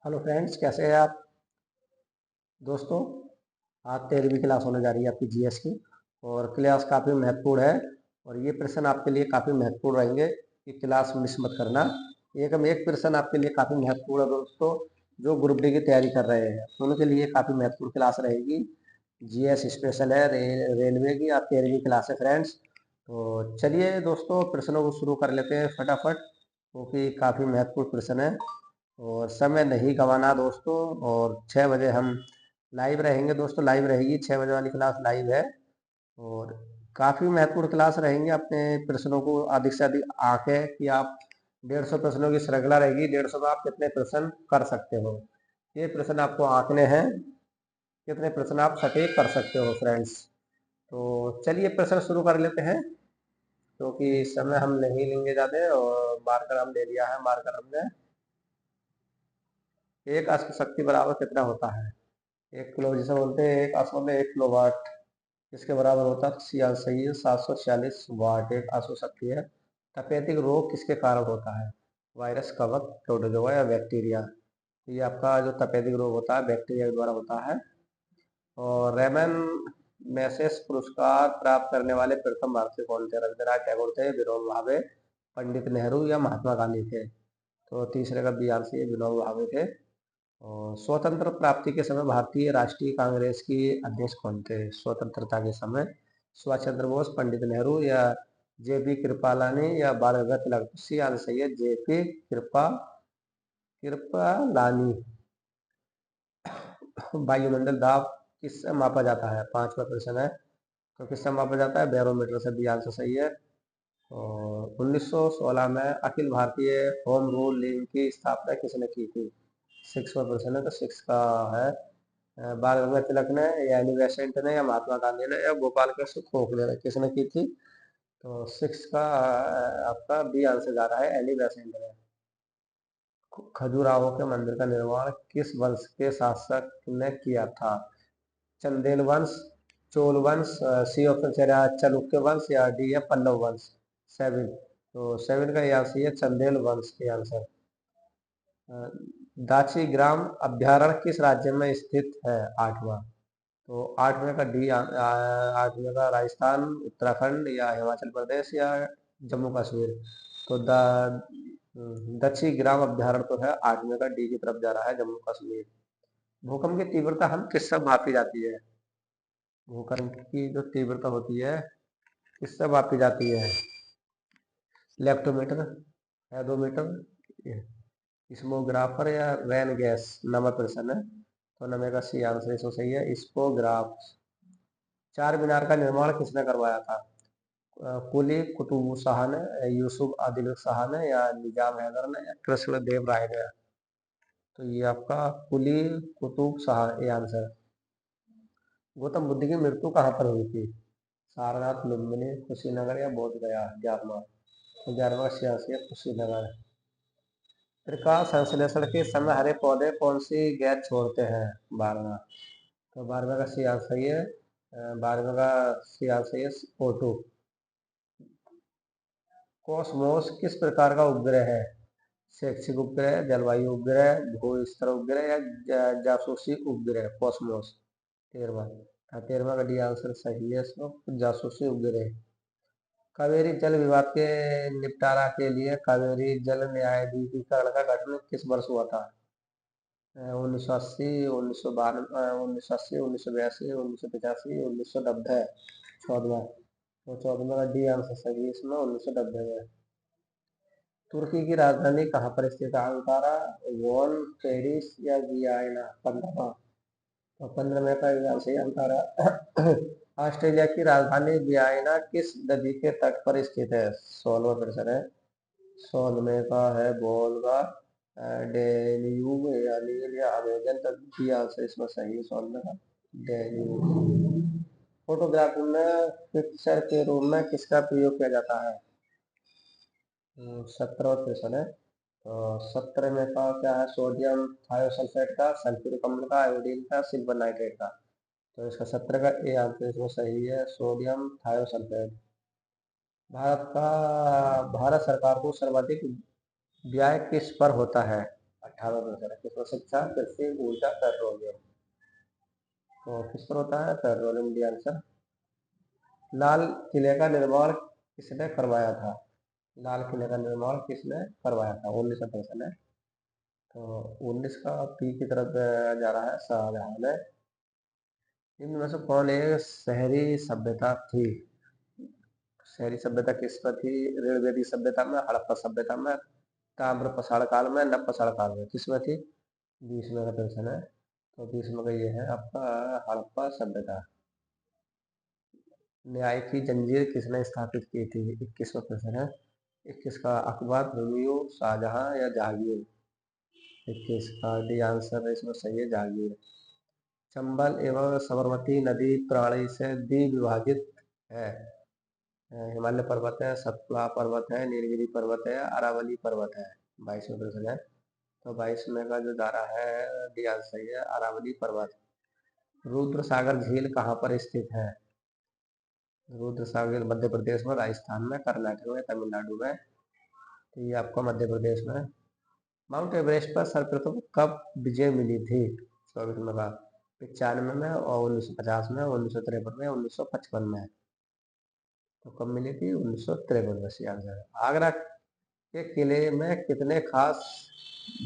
Hello friends, कैसे हैं आप दोस्तों। आज 13वीं क्लास होने जा रही है आपकी जीएस की। और क्लास काफ़ी महत्वपूर्ण है। और ये प्रश्न आपके लिए काफ़ी महत्वपूर्ण रहेंगे कि क्लास मिस मत करना। एक प्रश्न आपके लिए काफ़ी महत्वपूर्ण है दोस्तों, जो ग्रुप डी की तैयारी कर रहे हैं तो उनके लिए काफ़ी महत्वपूर्ण क्लास रहेगी। जीएस स्पेशल है, रेलवे की आप 13वीं क्लास है फ्रेंड्स। तो चलिए दोस्तों, प्रश्नों को शुरू कर लेते हैं फटाफट, क्योंकि काफ़ी महत्वपूर्ण प्रश्न है और समय नहीं गंवाना दोस्तों। और 6 बजे हम लाइव रहेंगे दोस्तों, लाइव रहेगी 6 बजे वाली क्लास लाइव है। और काफ़ी महत्वपूर्ण क्लास रहेंगे। अपने प्रश्नों को अधिक से अधिक आके कि आप 150 प्रश्नों की श्रृंखला रहेगी। 150 में आप कितने प्रश्न कर सकते हो, ये प्रश्न आपको आंकने हैं, कितने प्रश्न आप सटीक कर सकते हो फ्रेंड्स। तो चलिए प्रश्न शुरू कर लेते हैं, क्योंकि समय हम नहीं लेंगे ज़्यादा। और मार्कर हम ले लिया है, मार्कर हमने। एक अश्व शक्ति बराबर कितना होता है? 1 किलो, जिसे बोलते हैं एक अश्व में 1 किलो वाट, इसके बराबर होता है। सही है, 746 वाट एक अश्व शक्ति है। तपेदिक रोग किसके कारण होता है? वायरस, कवक, प्रोटोजोआ या बैक्टीरिया? ये आपका जो तपेदिक रोग होता है बैक्टीरिया के द्वारा होता है। और रेमन मैसेस पुरस्कार प्राप्त करने वाले प्रथम भारतीय कौन थे? रविंद्रनाथ टैगोर थे, विनोबा भावे, पंडित नेहरू या महात्मा गांधी थे? तो तीसरे का बी आंसर विनोबा भावे थे। और स्वतंत्र प्राप्ति के समय भारतीय राष्ट्रीय कांग्रेस के अध्यक्ष कौन थे? स्वतंत्रता के समय सुभाष चंद्र बोस, पंडित नेहरू या जेपी कृपलानी या बाल गंगाधर तिलक? सी आंसर सही है, जेपी कृपलानी। वायुमंडल दाब किससे मापा जाता है? 5वां प्रश्न है। तो किससे मापा जाता है? बैरोमीटर से। बी आंसर सही है। और 1916 में Akhil Bharatiya home rule league की स्थापना किसने की थी? 6वां प्रश्न है, तो 6 का है बाल गंगाधर तिलक ने या एनी बेसेंट ने या महात्मा गांधी ने या गोपाल कृष्ण गोखले ने? किसने की थी? तो 6 का आपका बी आंसर जा रहा है, एनी बेसेंट ने। खजुराहो के मंदिर का निर्माण किस वंश के शासक ने किया था? चंदेल वंश, चोल वंश, सी ऑप्शन से रहा चालुक्य वंश या डी है पल्लव वंश? 7, तो 7 का ये आंसर है चंदेल वंश के आंसर। दाची ग्राम अभ्यारण्य किस राज्य में स्थित है? 8वां, तो 8वें का डी, 8वें का राजस्थान, उत्तराखंड या हिमाचल प्रदेश या जम्मू कश्मीर? तो दक्षी ग्राम अभ्यारण्य तो है 8वें का, डी की तरफ जा रहा है, जम्मू कश्मीर। भूकंप की तीव्रता हम किससे मापी जाती है? भूकंप की जो तीव्रता होती है किससे मापी जाती है? इलेक्ट्रोमीटर, हेडोमीटर, स्मोग्राफर या रैन गैस? नंबर प्रश्न है, तो नंबर का सी आंसर इसको सही है, स्पोग्राफ। चार मीनार का निर्माण किसने करवाया था? कुली कुतुब शाह ने, यूसुफ आदिल शाह ने या निजाम हैदर ने या कृष्ण देव राय ने? तो ये आपका कुली कुतुब शाह ये आंसर। गौतम बुद्ध की मृत्यु कहाँ पर हुई थी? सारनाथ, लुम्बिनी, कुशीनगर या बोध गया? 11वां, तो 11वां सियासी है कुशीनगर। प्रकाश संश्लेषण के समय हरे पौधे कौन सी गैस छोड़ते हैं? 12वां, तो 12वें का सी आंसर सही है, 12वें का सी आंसर है O2। कॉस्मोस किस प्रकार का उपग्रह है? शैक्षिक उपग्रह, जलवायु उपग्रह, भू स्तर उपग्रह या जासूसी उपग्रह? कॉस्मोस। 13वां, 13वां का डी आंसर सही है, इसमें जासूसी उपग्रह। कावेरी जल विवाद के निपटारा के लिए कावेरी जल न्यायाधिकरण का गठन किस वर्ष हुआ था? 1980, 1992, 1980, 1982, 1985, 1990? 14वां, तो 14वां का डी आंसर सही है, इसमें 1990 में। तुर्की की राजधानी कहाँ पर स्थित है? अंकारा, वोन, पेरिस या वियना? 15वां, तो 15वें का आंसर अंकारा। ऑस्ट्रेलिया की राजधानी वियना किस नदी के तट पर स्थित है? 16वां प्रश्न है, 16वें का है वोल्गा, डेन्यूब या नील या अमेजन? तो डी आंसर इसमें सही है, 16वें का डेन्यूब। फोटोग्राफी में पिक्चर के रूप में किसका प्रयोग किया जाता है? 17वां क्वेश्चन है, तो 17 में का क्या है? सोडियम थायोसल्फेट का, सल्फ्यूरिक अम्ल का, आयोडीन का, सिल्वर नाइट्रेट का? तो इसका 17 का ए आंसर इसमें सही है, सोडियम थायोसल्फेट। भारत सरकार को सर्वाधिक व्यय किस पर होता है? 18वां प्रश्न है किस पर शिक्षा, कृषि, ऊर्जा, पेट्रोलियम। तो किस पर होता है? Petroleum D answer. लाल किले का निर्माण किसने करवाया था? लाल किले का निर्माण किसने करवाया था? 19वां प्रश्न है। तो 19 का पी की तरफ जा रहा है, शाहजहां ने। इनमें से कौन एक शहरी सभ्यता थी? शहरी सभ्यता किस पर थी? ऋग्वेदी सभ्यता में, हड़प्पा सभ्यता में, ताम्र पसाड़ काल में, नव पसाड़ काल में, किसमें थी? 20वें का प्रश्न है। तो 20वें का ये है आपका हड़प्पा सभ्यता। न्याय की जंजीर किसने स्थापित की थी? 21वां प्रश्न है। 21 का अकबर, हुमायूं, शाहजहां या जहांगीर? 21 का डी आंसर इसमें सही है, जहांगीर। चंबल एवं साबरमती नदी प्रणाली से द्विविभाजित है। हिमालय पर्वत है, सतपुड़ा पर्वत है, नीलगिरी पर्वत है, अरावली पर्वत है। 22वें प्रश्न है। तो 22वें का जो दायरा है डी आंसर सही है, अरावली पर्वत। रुद्र सागर झील कहाँ पर स्थित है? रुद्र सागर मध्य प्रदेश में, राजस्थान में, कर्नाटक में, तमिलनाडु में। तो ये आपका मध्य प्रदेश में। माउंट एवरेस्ट पर सर्वप्रथम कब विजय मिली थी? 24वें का 95 में और 1950 में, 1953 में, 1955 में। तो कब मिली थी? 1953 में। सी आंसर है। आगरा के किले में कितने खास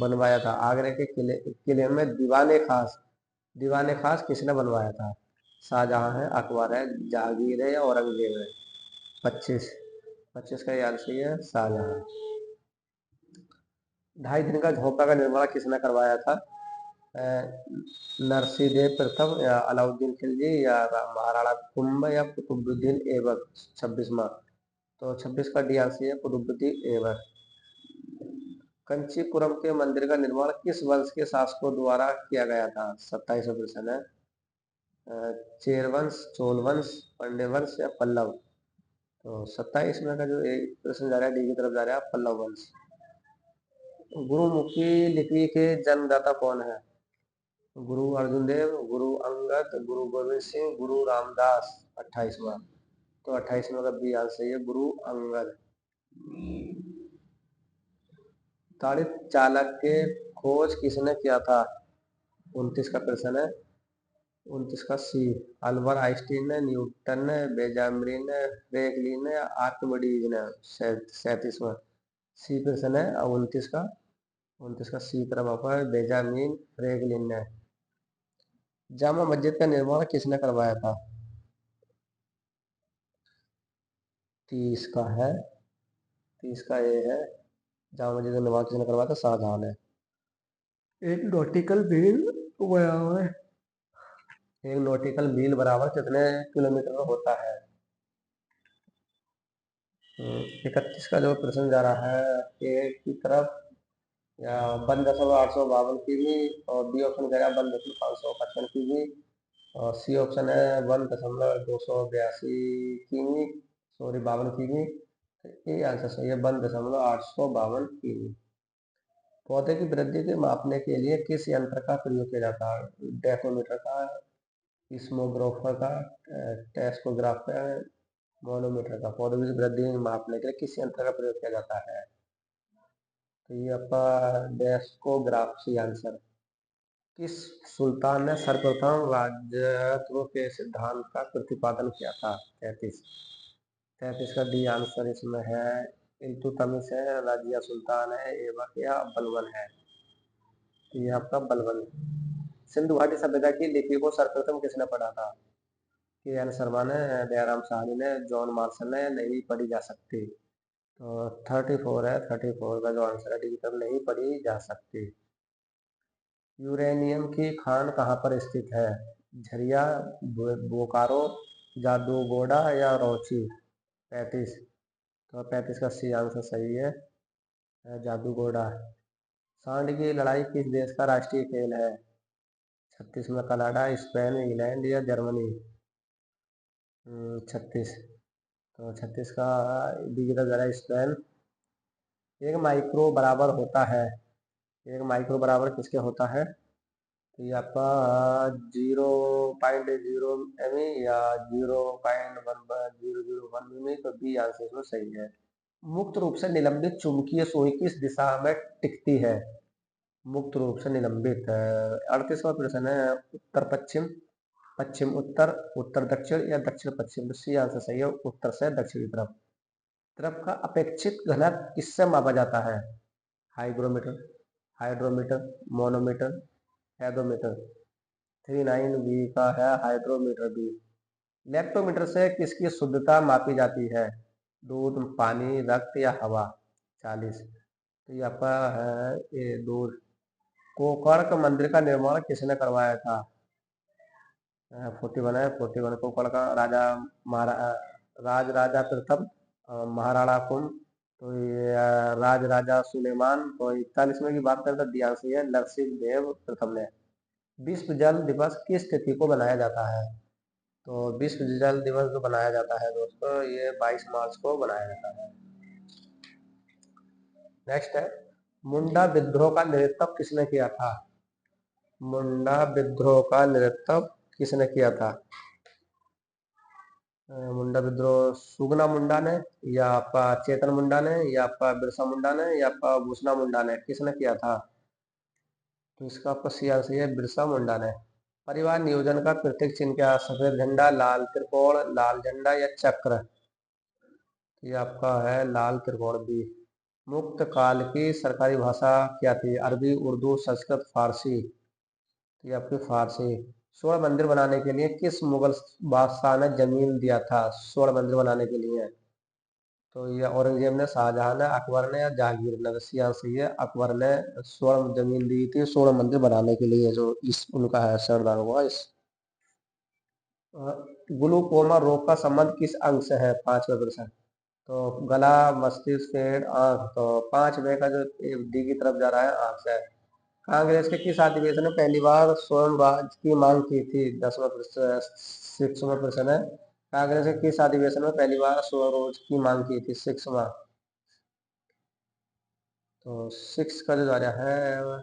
बनवाया था? आगरा के किले में दीवाने खास किसने बनवाया था? शाहजहां है, अकबर है, जहांगीर है या औरंगजेब है? 25 का याद सही है, शाहजहां। 2.5 दिन का झोंपड़ा का निर्माण किसने करवाया था? नरसिंहदेव प्रथम या अलाउद्दीन खिलजी या महाराणा कुंभ या कुतुबुद्दीन ऐबक? 26वां। तो 26 का डी आंसर है, कुतुबुद्दीन ऐबक। कंचीपुरम के मंदिर का निर्माण किस वंश के शासकों द्वारा किया गया था? 27वां प्रश्न है। चेर वंश, चोल वंश, पांड्य वंश या पल्लव? तो 27वें का जो एक प्रश्न जा रहा है डी की तरफ जा रहा है, पल्लव वंश। गुरुमुखी लिपि के जन्मदाता कौन है? गुरु अर्जुन देव, गुरु अंगद, गुरु गोविंद सिंह, गुरु रामदास? 28वां। तो 28वें का बी आंसर सही है, गुरु अंगद। ताड़ित चालक के खोज किसने किया था? 29 का प्रश्न है। 29 का सी, अल्बर्ट आइंस्टीन ने, न्यूटन ने, बेंजामिन ने, फ्रैंकलिन ने, आर्किमिडीज ने? 37वां। सी प्रश्न है 29 का सी तरफ आपका है, बेंजामिन फ्रैंकलिन ने। जामा मस्जिद का निर्माण किसने करवाया था? 30 का है, 30 का ये है, जामा मस्जिद का निर्माण किसने करवाया था? शाहजहां ने। एक नॉटिकल मील बराबर एक नॉटिकल मील बराबर कितने किलोमीटर का होता है? 31 का जो प्रश्न जा रहा है ए की तरफ, या 1.852 की और बी ऑप्शन कह रहा है 1.555 की, और सी ऑप्शन है 1.282 की, सॉरी 52 की। तो ये आंसर सही है, 1.852 की। पौधे की वृद्धि के मापने के लिए किस यंत्र का प्रयोग किया जाता है? डेकोमीटर का, इसमोग्राफर का, टेस्कोग्राफ का, मोनोमीटर का? पौधों की वृद्धि मापने के लिए किस यंत्र का प्रयोग किया जाता है? तो ये आपका डेस्कोग्राफ सी आंसर। किस सुल्तान ने सर्वप्रथम राजत्व के सिद्धांत का प्रतिपादन किया था? 33 का डी आंसर इसमें है, इल्तुतमिश है, रजिया सुल्तान है, ऐबक या बलबन है? तो ये आपका बलबन। सिंधु घाटी सभ्यता की लिपि को सर्वप्रथम किसने पढ़ा था? के एन शर्मा ने, दयाराम साहनी ने, जॉन मार्शल ने, नहीं पढ़ी जा सकती? तो 34 है, 34 का जो आंसर है डी की तरफ, नहीं पढ़ी जा सकती। यूरेनियम की खान कहाँ पर स्थित है? झरिया, बोकारो, जादूगोड़ा या रांची? 35। तो 35 का सी आंसर सही है, जादूगोड़ा। सांड की लड़ाई किस देश का राष्ट्रीय खेल है? 36 में कनाडा, स्पेन, इंग्लैंड या जर्मनी? 36। तो 36 का डी की तरफ जा रहा है, स्पेन। एक माइक्रो बराबर होता है, एक माइक्रो बराबर किसके होता है? तो ये आपका 0.0 या 0.1100 तो बी आंसर इसमें सही है। मुक्त रूप से निलंबित चुंबकीय सुई किस दिशा में टिकती है? मुक्त रूप से निलंबित है। 38वां प्रश्न है, उत्तर पश्चिम, पश्चिम उत्तर, उत्तर दक्षिण या दक्षिण पश्चिम। तो सी आंसर सही है, उत्तर से दक्षिण की तरफ। द्रव का अपेक्षित घनत्व किससे मापा जाता है? हाइग्रोमीटर, हाइड्रोमीटर, मोनोमीटर, हैडोमीटर। 39 बी का है हाइड्रोमीटर बी। लैक्टोमीटर से किसकी शुद्धता मापी जाती है? दूध, पानी, रक्त या हवा। 40। तो ये आपका है ये दूध। कोकर्ण मंदिर का निर्माण किसने करवाया था? 41 है, 41 कोकर्ण का राजा महारा राज राजा प्रथम महाराणा कुंभ। तो ये राज राजा सुलेमान। तो 41वें की बात करें तो डी आंसर है नरसिंह देव प्रथम ने। विश्व जल दिवस किस तिथि को मनाया जाता है? तो विश्व जल दिवस जो बनाया जाता है दोस्तों, ये 22 मार्च को बनाया जाता है। नेक्स्ट है, मुंडा विद्रोह का नेतृत्व किसने किया था? मुंडा विद्रोह का नेतृत्व किसने किया था? मुंडा विद्रोह सुगना मुंडा ने, या आपका चेतन मुंडा ने, या आपका बिरसा मुंडा ने, या आपका भूषणा मुंडा ने, किसने किया था? तो इसका आपका सी आंसर है बिरसा मुंडा ने। परिवार नियोजन का प्रतीक चिन्ह क्या? सफेद झंडा, लाल त्रिकोण, लाल झंडा या चक्र। ये आपका है लाल त्रिकोण भी। मुक्त काल की सरकारी भाषा क्या थी? अरबी, उर्दू, संस्कृत, फारसी। ये आपकी फारसी। स्वर्ण मंदिर बनाने के लिए किस मुगल बादशाह ने जमीन दिया था? स्वर्ण मंदिर बनाने के लिए तो ये औरंगजेब ने, शाहजहां ने, अकबर ने या जहांगीर ने। तो आंसर ये अकबर ने स्वर्ण जमीन दी थी स्वर्ण मंदिर बनाने के लिए, जो इस उनका है सरदार हुआ इस। ग्लूकोमा रोग का संबंध किस अंग से है? 5वां प्रश्न। तो गला, मस्तिष्क, पेट, आंख। तो 5 में का जो डी की तरफ जा रहा है आंख से है। कांग्रेस के किस अधिवेशन में पहली बार स्वयं राज्य की मांग की थी? 10वां प्रश्न, 6वां प्रश्न है। कांग्रेस के किस अधिवेशन में पहली बार स्वरोज की मांग की थी? 6वां। तो 6 का जो जा रहा है,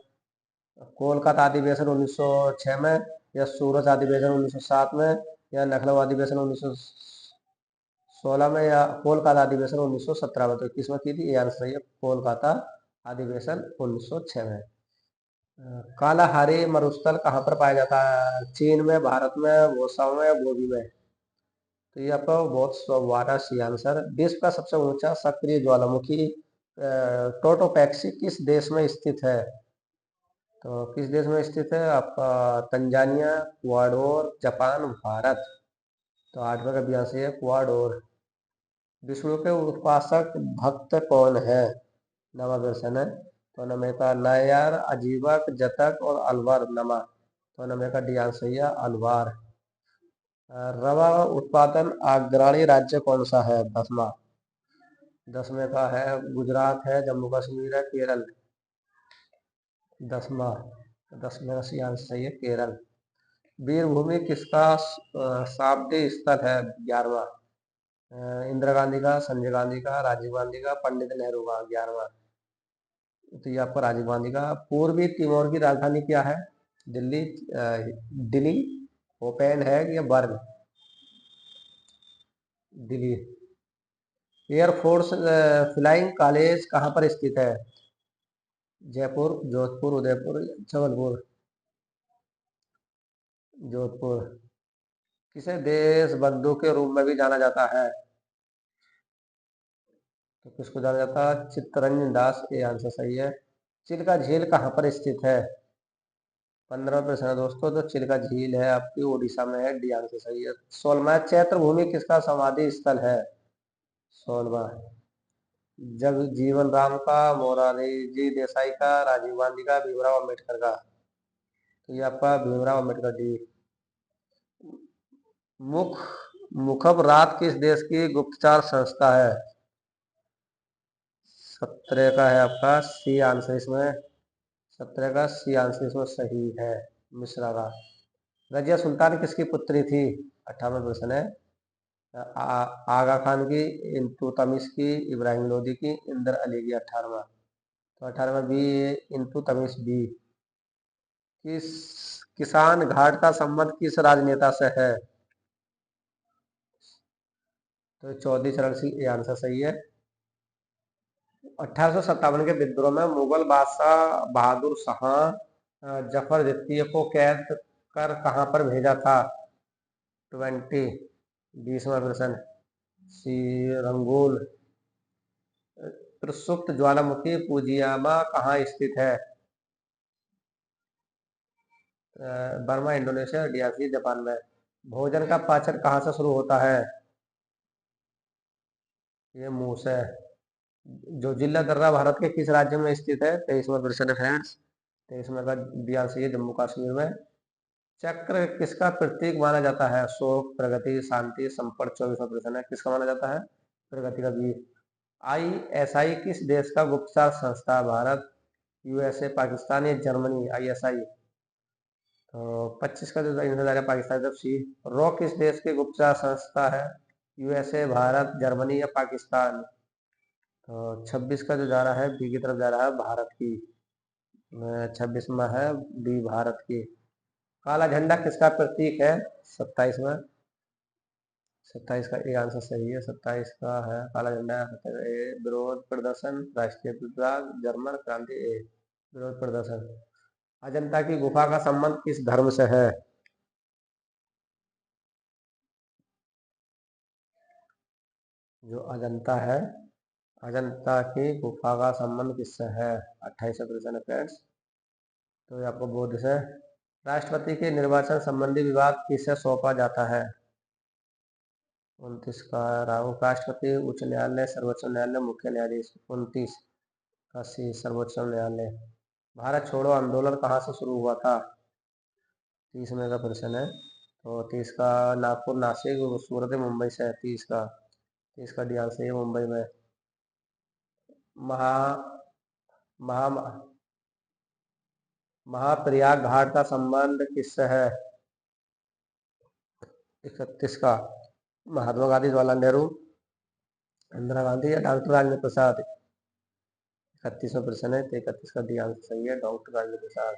कोलकाता अधिवेशन 1906 में, या सूरत अधिवेशन 1907 में, या लखनऊ अधिवेशन 1916 में, या कोलकाता अधिवेशन 1917 में। तो किसमें की थी? ये आंसर है कोलकाता अधिवेशन 1906 में। कालाहारी मरुस्थल कहाँ पर पाया जाता है? चीन में, भारत में, भूसाव में, गोबी में। तो ये आपका बहुत वाराणसी आंसर। विश्व का सबसे ऊंचा सक्रिय ज्वालामुखी टोटोपैक्सी किस देश में स्थित है? तो किस देश में स्थित है? आपका तंजानिया, इक्वाडोर, जापान, भारत। तो 8वां का भी आंसर है इक्वाडोर। विष्णु के उपासक भक्त कौन है? 9वां प्रश्न है। तो नमे का नायार, अजीबक, जतक और अलवर नमा। तो नमे का डी आंसर है अलवार। रवा उत्पादन अग्रणी राज्य कौन सा है? 10वां। 10वें का है गुजरात है, जम्मू कश्मीर है, केरल। 10वां। 10वें का सी आंसर सही है केरल। वीरभूमि किसका शाब्दिक स्थल है? 11वां। इंदिरा गांधी का, संजय गांधी का, राजीव गांधी का, पंडित नेहरू का। 11वां। तो ये आपका राजीव गांधी का। पूर्वी तिमोर की राजधानी क्या है? दिल्ली, दिल्ली, ओपेन है या burn? Delhi. Air force flying college कहाँ पर स्थित है? जयपुर, जोधपुर, उदयपुर, जबलपुर। जोधपुर। किसे देश बंधु के रूप में भी जाना जाता है? तो किसको जाना जाता है? चित्तरंजन दास। ये आंसर सही है। चिल्का झील कहाँ पर स्थित है? 15वां प्रश्न है दोस्तों। तो चिल्का झील है आपकी उड़ीसा में है। डी आंसर सही है। 16वां, चैत्र भूमि किसका समाधि स्थल है? 16वां। जगजीवन राम का, मोरारजी देसाई का, राजीव गांधी का, भीमराव अम्बेडकर का। तो ये आपका भीमराव अम्बेडकर डी। मुख मुखबरात किस देश की गुप्तचर संस्था है? 17 का है आपका सी आंसर इसमें। 17 का सी आंसर इसमें सही है, मिश्रा का। रजिया सुल्तान किसकी पुत्री थी? 58वां प्रश्न है। आगा खान की, इल्तुतमिश की, इब्राहिम लोदी की, इंदर अली की। 18वां। तो 18वां बी, इल्तुतमिश बी। किस किसान घाट का संबंध किस राजनेता से है? तो चौधरी चरण सिंह। ये आंसर सही है। 1857 के विद्रोह में मुगल बादशाह बहादुर शाह जफर द्वितीय को कैद कर कहां पर भेजा था? 20 प्रश्न। सी रंगून। प्रसुप्त ज्वालामुखी फुजियामा कहाँ स्थित है? बर्मा, इंडोनेशिया, डीआरसी, जापान में। भोजन का पाचन कहाँ से शुरू होता है? ये मुंह से। जो जिला दर्रा भारत के किस राज्य में स्थित है? 23वां प्रश्न है फ्रेंड्स। 23वें का डीआरसी है जम्मू कश्मीर में। चक्र किसका प्रतीक माना जाता है? शोक, प्रगति, शांति, संपर्क। 24वां प्रश्न है, किसका माना जाता है? प्रगति का भी। ISI किस देश का गुप्तचर संस्था? भारत, USA, पाकिस्तान या जर्मनी? ISI। तो 25 का जो आंसर आ रहा है पाकिस्तान तरफ सी। रॉ किस देश की गुप्तचर संस्था है? USA, भारत, जर्मनी या पाकिस्तान? तो 26 का जो जा रहा है बी की तरफ जा रहा है, भारत की। 26 में है बी, भारत की। काला झंडा किसका प्रतीक है? 27 में। 27 का ए आंसर सही है। 27 का है काला झंडा। ए विरोध प्रदर्शन, राष्ट्रीय विभाग, जर्मन क्रांति। ए विरोध प्रदर्शन। अजंता की गुफा का संबंध किस धर्म से है? जो अजंता है, अजंता की गुफा का संबंध किससे है? 28 प्रश्न है फ्रेंड्स। तो ये आपको बोध से। राष्ट्रपति के निर्वाचन संबंधी विभाग किसे सौंपा जाता है? 29 का राष्ट्रपति, उच्च न्यायालय, सर्वोच्च न्यायालय, मुख्य न्यायाधीश। 29 का सी, सर्वोच्च न्यायालय। भारत छोड़ो आंदोलन कहाँ से शुरू हुआ था? 30 में का प्रश्न है। तो 30 का नागपुर, नासिक, सूरत, मुंबई से है। 30 का डी आंसर है मुंबई में। महा महा महाप्रयाग घाट का संबंध किससे है? 31 का महात्मा गांधी, जवाहरलाल नेहरू, इंदिरा गांधी या डॉक्टर राजेंद्र प्रसाद? 31वां प्रश्न है। तो 31 का डी आंसर सही है, डॉक्टर राजेंद्र प्रसाद।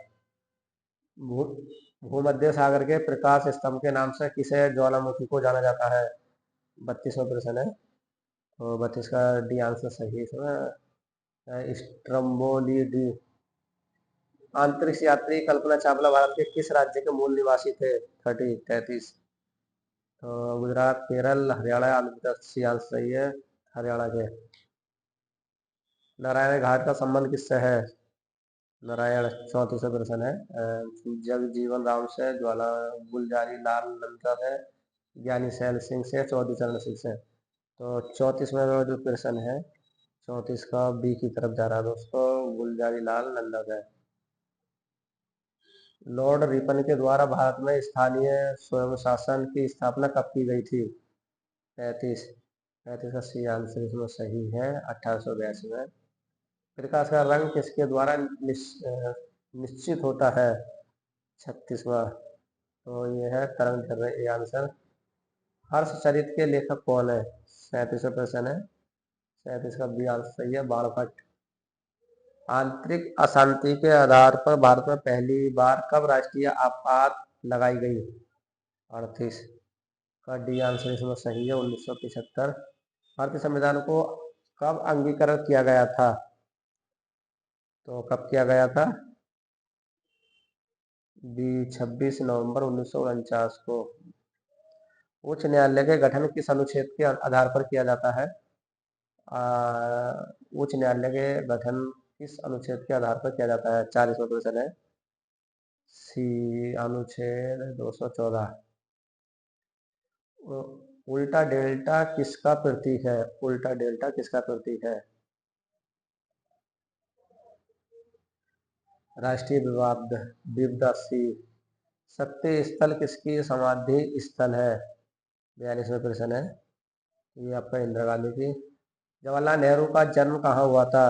भू भूमध्य सागर के प्रकाश स्तंभ के नाम से किसे ज्वालामुखी को जाना जाता है? 32वां प्रश्न है। तो 32 का डी आंसर सही है इसमें, स्ट्रम्बोलिडी। अंतरिक्ष यात्री कल्पना चावला भारत के किस राज्य के मूल निवासी थे? 33। तो गुजरात, केरल, हरियाणा, आंध्र प्रदेश। सी आंसर सही है, हरियाणा के। नारायण घाट का संबंध किससे है? नारायण। 34 प्रश्न है। जगजीवन राम से, ज्वाला गुलजारी लाल नंदा है, ज्ञानी सैल सिंह से, चौधरी चरण सिंह से? तो 34 में जो प्रश्न है, 34 का बी की तरफ जा रहा है दोस्तों, गुलजारी लाल नंदा है। लॉर्ड रिपन के द्वारा भारत में स्थानीय स्वयं शासन की स्थापना कब की गई थी? 35। 35 का सी आंसर इसमें सही है, 1882 में। प्रकाश का रंग किसके द्वारा निश्चित होता है? 36वां। तो ये है तरंग दैर्घ्य, ये आंसर। हर्षचरित के लेखक कौन है? 37वां प्रश्न है। 37 का बी आंसर सही है, बाणभट्ट। आंतरिक अशांति के आधार पर भारत में पहली बार कब राष्ट्रीय आपात लगाई गई? 38 का डी आंसर इसमें सही है, 1975। भारतीय संविधान को कब अंगीकृत किया गया था? तो कब किया गया था? बी 26 नवंबर 1949 को। उच्च न्यायालय के गठन किस अनुच्छेद के आधार पर किया जाता है? उच्च न्यायालय के गठन किस अनुच्छेद के आधार पर किया जाता है? 40वां क्वेश्चन है। सी अनुच्छेद 214। उल्टा डेल्टा किसका प्रतीक है? उल्टा डेल्टा किसका प्रतीक है? राष्ट्रीय विविधता सी। सत्य स्थल किसकी समाधि स्थल है? 42वां प्रश्न है। ये आपका इंदिरा गांधी की। जवाहरलाल नेहरू का जन्म कहाँ हुआ था?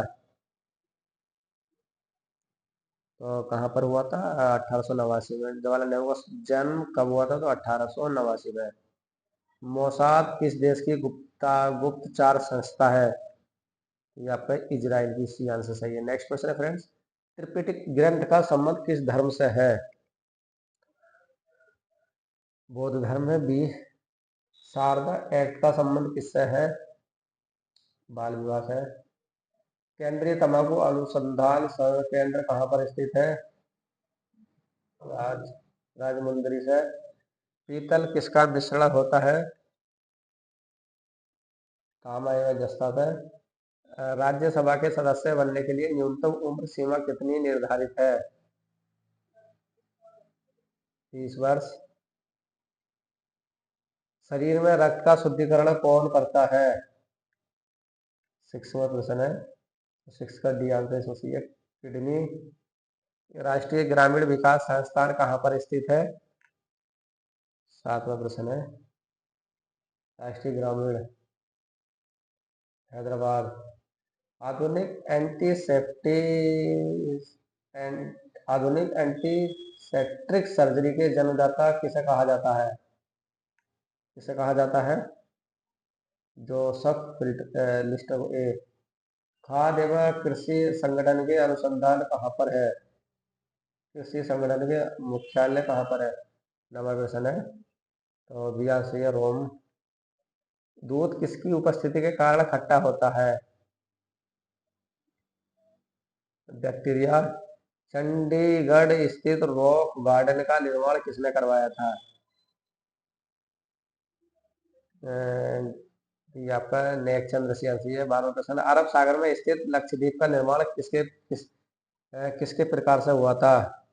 तो कहाँ पर हुआ था? 1889 में। जवाहरलाल नेहरू का जन्म कब हुआ था? तो 1889 में। मोसाद किस देश की गुप्तचार संस्था है? ये आपका इजराइल की। सी आंसर सही है। नेक्स्ट क्वेश्चन है फ्रेंड्स। त्रिपिटक ग्रंथ का संबंध किस धर्म से है? बौद्ध धर्म है, बी। शारदा एक्ट का संबंध किससे है? बाल विवाह से। केंद्रीय तंबाकू अनुसंधान केंद्र कहाँ पर स्थित है? राजमुंदरी से। पीतल किसका मिश्रण होता है? तांबा एवं जस्ता से। राज्यसभा के सदस्य बनने के लिए न्यूनतम उम्र सीमा कितनी निर्धारित है? 30 वर्ष। शरीर में रक्त का शुद्धिकरण कौन करता है? 6वां प्रश्न है, 6 का डी आंसर सोचिए, किडनी। राष्ट्रीय ग्रामीण विकास संस्थान कहाँ पर स्थित है? 7वां प्रश्न है, राष्ट्रीय ग्रामीण, हैदराबाद। आधुनिक एंटीसेप्टिक सर्जरी के जन्मदाता किसे कहा जाता है? किसे कहा जाता है? Joseph Lister. ए। खाद्य एवं कृषि संगठन के अनुसंधान कहाँ पर है? कृषि संगठन के मुख्यालय कहाँ पर है? नंबर क्वेश्चन है, तो बी आंसर है रोम। दूध किसकी उपस्थिति के कारण खट्टा होता है? बैक्टीरिया। चंडीगढ़ स्थित रॉक गार्डन का निर्माण किसने करवाया था? ये आपका नेक चंद्र सिंह है। 12वां प्रश्न, अरब सागर में स्थित लक्षद्वीप का निर्माण किसके प्रकार से हुआ था?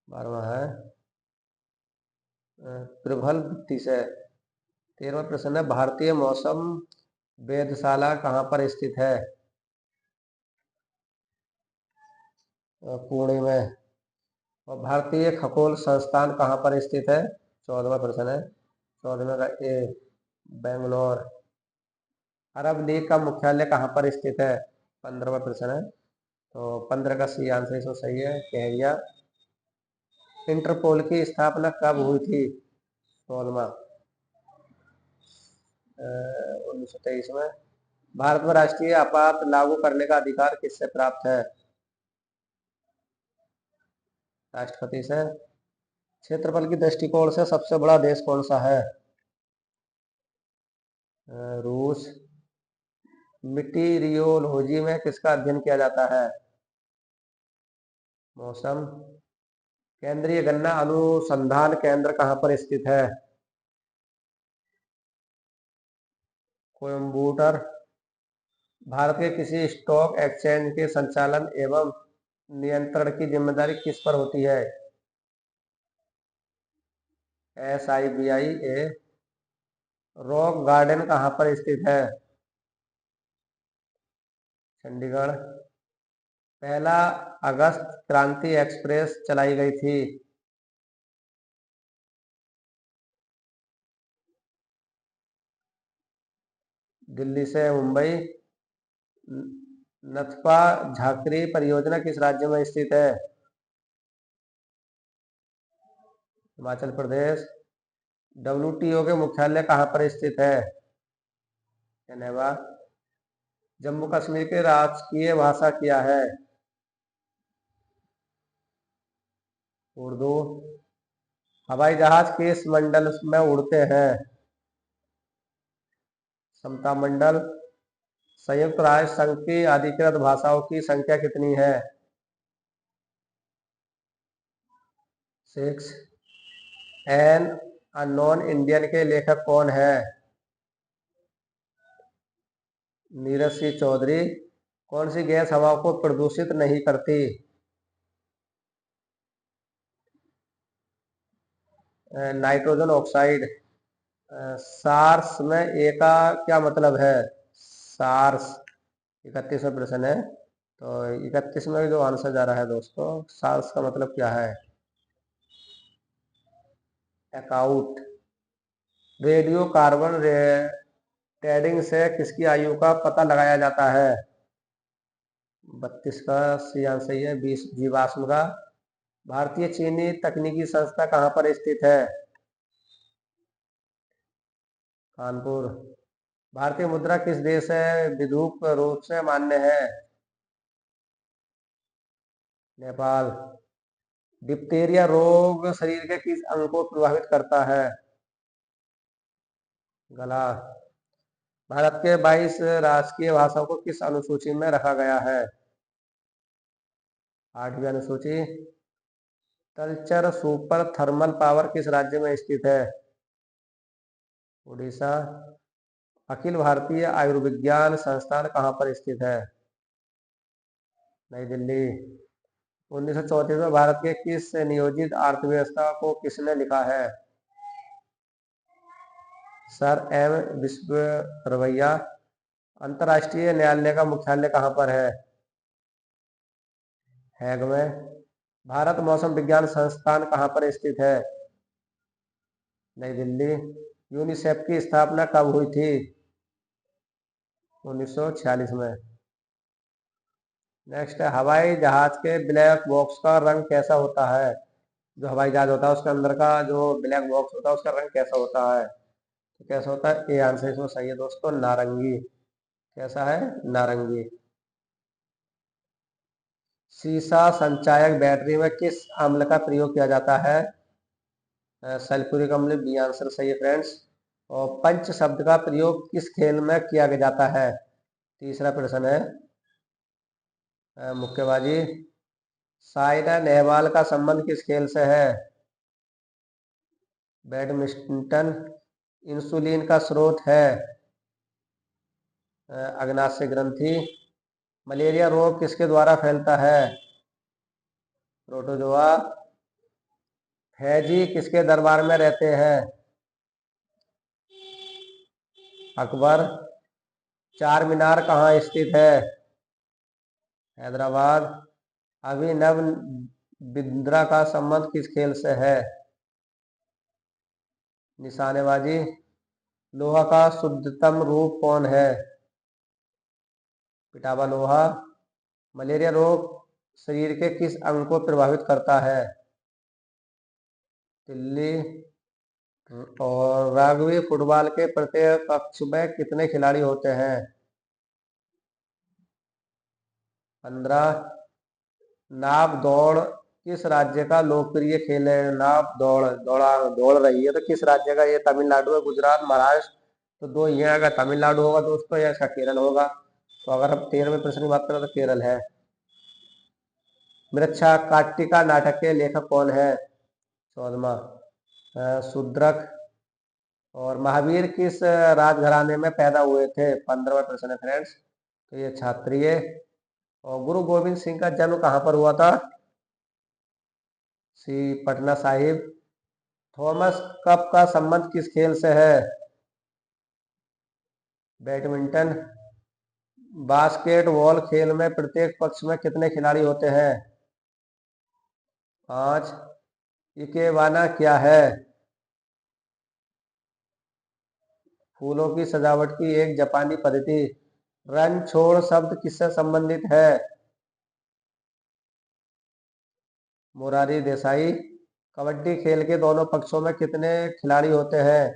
12वां है प्रबल वृत्ति से। 13वां प्रश्न है, भारतीय मौसम वेधशाला कहाँ पर स्थित है? पुणे में। और भारतीय खगोल संस्थान कहाँ पर स्थित है? 14वां प्रश्न है, 14वें का ए, बेंगलोर। अरब लीग का मुख्यालय कहाँ पर स्थित है? 15वां प्रश्न है, तो 15 का सी आंसर इसमें सही है, कैरिया। इंटरपोल की स्थापना कब हुई थी? 16वां, 1923 में। भारत में राष्ट्रीय आपात लागू करने का अधिकार किससे प्राप्त है? राष्ट्रपति से। क्षेत्रफल की दृष्टिकोण से सबसे बड़ा देश कौन सा है? रूस। मीटीरियोलॉजी में किसका अध्ययन किया जाता है? मौसम। केंद्रीय गन्ना अनुसंधान केंद्र कहाँ पर स्थित है? कोयम्बटूर। भारत के किसी स्टॉक एक्सचेंज के संचालन एवं नियंत्रण की जिम्मेदारी किस पर होती है? SIBI। ए। रॉक गार्डन कहाँ पर स्थित है? चंडीगढ़। पहला अगस्त क्रांति एक्सप्रेस चलाई गई थी। दिल्ली से मुंबई। नथपा झाकरी परियोजना किस राज्य में स्थित है? हिमाचल प्रदेश। WTO के मुख्यालय कहाँ पर स्थित है? जेनेवा। जम्मू कश्मीर की राजकीय भाषा क्या है? उर्दू। हवाई जहाज किस मंडल में उड़ते हैं? समता मंडल। संयुक्त राष्ट्र संघ की अधिकृत भाषाओं की संख्या कितनी है? 6। एन अननोन इंडियन के लेखक कौन है? नीरज सिंह चौधरी। कौन सी गैस हवा को प्रदूषित नहीं करती? Nitrogen oxide. सार्स में ए का क्या मतलब है? सार्स। 31वां प्रश्न है, तो 31 में जो आंसर जा रहा है दोस्तों, सार्स का मतलब क्या है? अकाउट। रेडियो कार्बन ट्रेडिंग से किसकी आयु का पता लगाया जाता है? 32 का सी आंसर सही है, 20 जीवाश्म का। भारतीय चीनी तकनीकी संस्था कहाँ पर स्थित है? कानपुर। भारतीय मुद्रा किस देश से विधिक रूप से मान्य है? नेपाल। डिप्थीरिया रोग शरीर के किस अंग को प्रभावित करता है? गला। भारत के 22 राजकीय भाषाओं को किस अनुसूची में रखा गया है? 8वीं अनुसूची। तलचर सुपर थर्मल पावर किस राज्य में स्थित है? उड़ीसा। अखिल भारतीय आयुर्विज्ञान संस्थान कहाँ पर स्थित है? नई दिल्ली। 1934 में भारत के किस नियोजित अर्थव्यवस्था को किसने लिखा है? Sir M Visvesvaraya. अंतर्राष्ट्रीय न्यायालय का मुख्यालय कहाँ पर है? हैग में। भारत मौसम विज्ञान संस्थान कहाँ पर स्थित है? नई दिल्ली। यूनिसेफ की स्थापना कब हुई थी? 1946 में। नेक्स्ट है, हवाई जहाज के ब्लैक बॉक्स का रंग कैसा होता है? जो हवाई जहाज होता है उसके अंदर का जो ब्लैक बॉक्स होता है उसका रंग कैसा होता है? तो कैसा होता है? ए आंसर इसमें सही है दोस्तों, नारंगी। कैसा है? नारंगी। सीसा संचायक बैटरी में किस अम्ल का प्रयोग किया जाता है? सल्फ्यूरिक अम्ल। बी आंसर सही है फ्रेंड्स। और पंच शब्द का प्रयोग किस खेल में किया जाता है? तीसरा प्रश्न है, मुक्केबाजी। साइना नेहवाल का संबंध किस खेल से है? बैडमिंटन। इंसुलिन का स्रोत है अग्नाशय ग्रंथि। मलेरिया रोग किसके द्वारा फैलता है? प्रोटोजोआ। फैजी किसके दरबार में रहते हैं? अकबर। चार मीनार कहाँ स्थित है? हैदराबाद। अभिनव बिंद्रा का संबंध किस खेल से है? निशानेबाजी। लोहा का शुद्धतम रूप कौन है? पिटावा लोहा। मलेरिया रोग शरीर के किस अंग को प्रभावित करता है? तिल्ली। और राग्बी फुटबॉल के प्रत्येक कक्ष में कितने खिलाड़ी होते हैं? 15। नाव दौड़ किस राज्य का लोकप्रिय खेल है? नाव दौड़ रही है तो किस राज्य का? ये तमिलनाडु है, गुजरात, महाराष्ट्र। तो दो ही हैं, अगर तमिलनाडु होगा दोस्तों या इसका केरल होगा। तो अगर हम 13वें प्रश्न की बात करें तो केरल है। मृच्छकाटिका नाटक के लेखक कौन है? 14वां। शूद्रक। और महावीर किस राजघराने में पैदा हुए थे? 15वां प्रश्न है फ्रेंड्स। तो ये क्षत्रिय। और गुरु गोविंद सिंह का जन्म कहाँ पर हुआ था? सी पटना साहिब। थॉमस कप का संबंध किस खेल से है? बैडमिंटन। बास्केटबॉल खेल में प्रत्येक पक्ष में कितने खिलाड़ी होते हैं? 5। इकेबाना क्या है? फूलों की सजावट की एक जापानी पद्धति। रन छोड़ शब्द किससे संबंधित है? मुरारी देसाई। कबड्डी खेल के दोनों पक्षों में कितने खिलाड़ी होते हैं?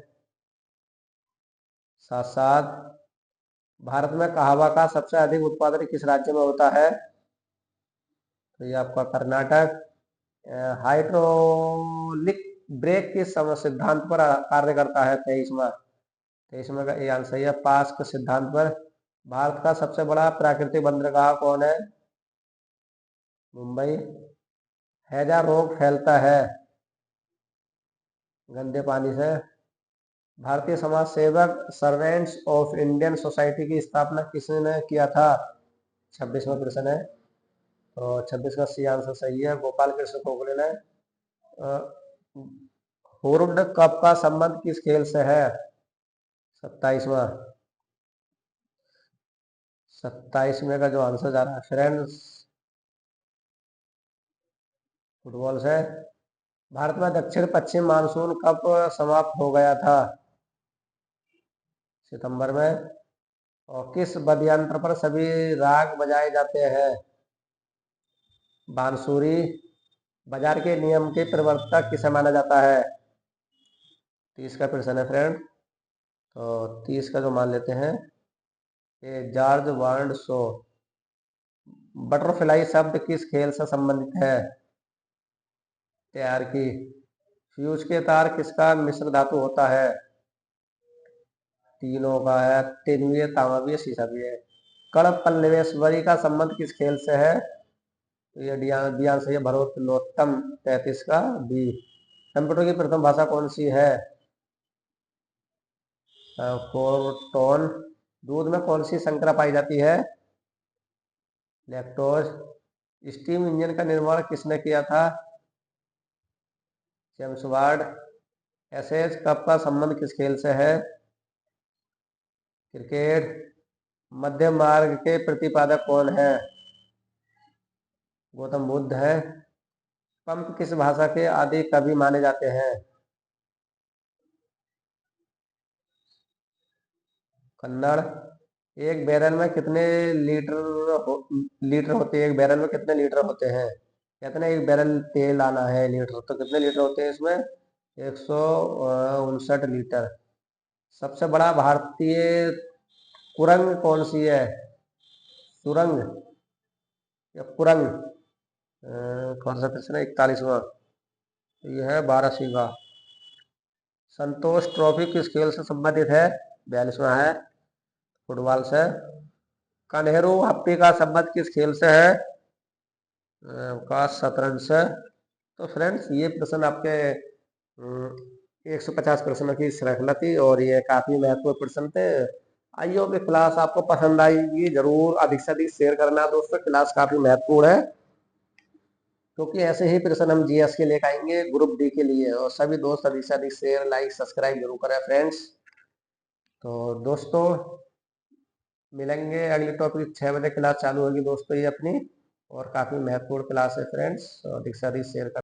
7-7। भारत में कहवा का सबसे अधिक उत्पादन किस राज्य में होता है? तो ये आपका कर्नाटक। हाइड्रोलिक ब्रेक किस सिद्धांत पर कार्य करता है? 23वां का ये आंसर है पास्क सिद्धांत पर। भारत का सबसे बड़ा प्राकृतिक बंदरगाह कौन है? मुंबई। हैजा रोग फैलता है गंदे पानी से। भारतीय समाज सेवक सर्वेंट्स ऑफ इंडियन सोसाइटी की स्थापना किसने किया था? 26वां प्रश्न है। तो 26 का सी आंसर सही है, गोपाल कृष्ण गोखले ने। वर्ल्ड कप का संबंध किस खेल से है? 27वां। 27वें का जो आंसर जा रहा है फ्रेंड्स, फुटबॉल से। भारत में दक्षिण पश्चिम मानसून कब समाप्त हो गया था? सितंबर में। और किस वाद्य यंत्र पर सभी राग बजाए जाते हैं? बांसुरी। बाजार के नियम के प्रवर्तक किसे माना जाता है? 30 का प्रश्न है फ्रेंड। तो 30 का जो मान लेते हैं ये जॉर्ज बर्नार्ड शॉ। बटरफ्लाई शब्द किस खेल से संबंधित है? तैयार की। फ्यूज के तार किसका मिश्र धातु होता है? तीनों का है, टिन भी है, तांबा भी है, शीशा भी है। कड़प पल्लवेश्वरी का संबंध किस खेल से है? तो ये डी आंसर है भरोत्तलोत्तम 33 का बी। कंप्यूटर की प्रथम भाषा कौन सी है? फोरटोन। दूध में कौन सी संकरा पाई जाती है? लैक्टोज। स्टीम इंजन का निर्माण किसने किया था? James ward. एसएच कप का संबंध किस खेल से है? क्रिकेट। मध्य मार्ग के प्रतिपादक कौन है? गौतम बुद्ध है। पंप किस भाषा के आदि कवि माने जाते हैं? कन्नड़। एक बैरल में कितने लीटर होते हैं? एक बैरल में कितने लीटर होते हैं? कहते हैं एक बैरल तेल आना है लीटर, तो कितने लीटर होते हैं इसमें? 159 लीटर। सबसे बड़ा भारतीय कुरंग कौन सी है? सुरंग या कुरंग? कौन सा प्रश्न है? 41वां। यह है 12 का। संतोष ट्रॉफी किस खेल से संबंधित है? 42वां है फुटबॉल से। कन्हेरु हप्पी का संबंध किस खेल से है? का शतरंज से। तो फ्रेंड्स ये प्रश्न आपके 150 प्रश्नों की श्रृंखला थी और ये काफी महत्वपूर्ण प्रश्न थे। आई होप ये क्लास आपको पसंद आएगी। जरूर अधिक से अधिक शेयर करना दोस्तों, क्लास काफी महत्वपूर्ण है क्योंकि ऐसे ही प्रश्न हम जीएस के लेकर आएंगे ग्रुप डी के लिए। और सभी दोस्त अधिक से अधिक शेयर लाइक सब्सक्राइब जरूर करें फ्रेंड्स। तो दोस्तों मिलेंगे अगले टॉपिक 6 बजे क्लास चालू होगी दोस्तों ये अपनी, और काफी महत्वपूर्ण क्लास है फ्रेंड्स। अधिक से अधिक शेयर कर